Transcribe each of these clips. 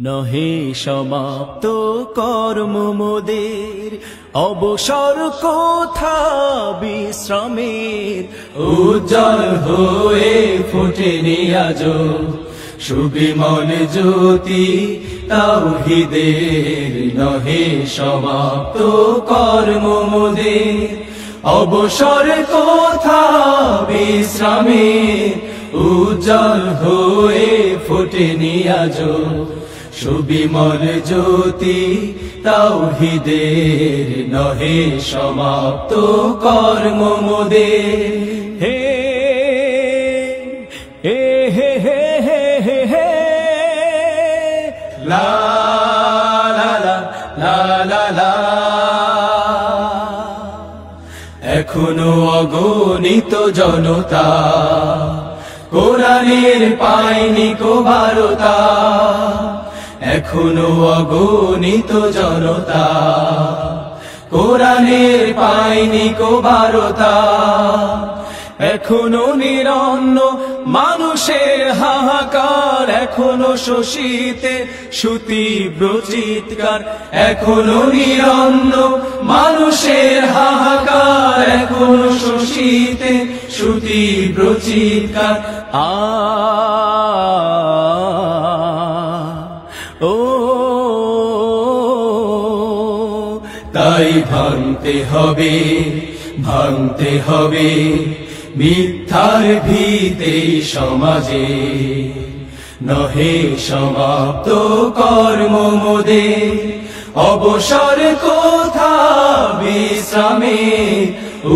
নহে সমাপ্ত কর্ম মোদের, অবসর কোথা বিশ্রামের। উজ্জ্বল হয়ে ফোটেনি আজো সুবিমল জ্যোতি তাওহীদের। নহে সমাপ্ত কর্ম মোদের, অবসর কোথা বিশ্রামের। উজ্জ্বল হয়ে ফোটেনি আজো সুবিমল জ্যোতি তাওহীদের। নহে সমাপ্ত কর্ম মোদের। হে হে হে হে হে হে হে লা লা লা লা লা লা। এখনো অগণিত জনতা কোরআনের পায়নি কো বারতা। এখনো অগণিত জনতা কোরআনের পায়নি কো বারতা। এখনো নিরন্ন মানুষের হাহাকার, এখনো শোষিতে সুতীব্র চিৎকার। এখনো নিরন্ন মানুষের হাহাকার, এখনো শোষিতে সুতীব্র চিৎকার। ও তাই ভাঙতে হবে, ভাঙতে হবে মিথ্যার ভিতে সমাজে। নহে সমাপ্ত কর্ম মোদের, অবসর কোথা বিশ্রামে।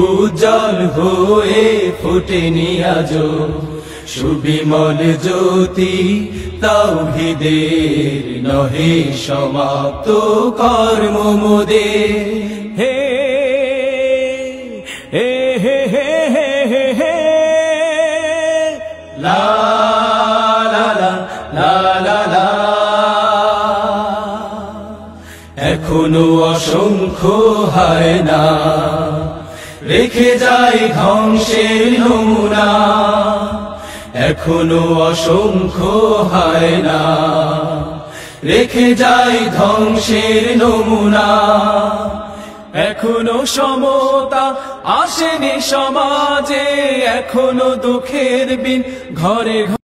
উজ্জ্বল হয়ে ফোটেনি আজো সুবিমল জ্যোতি তাওহীদের। নহে সমাপ্ত কর্ম মোদের। হে হে হে হে হে হে হে লা লা লা লা লা লা। এখনো অসংখ্য হয় না রেখে যায় ধ্বংসের নমুনা। এখনো অসংখ্য হয় না রেখে যায় ধ্বংসের নমুনা। এখনো সমতা আসেনি সমাজে, এখনো দুঃখের বিন ঘরে ঘরে।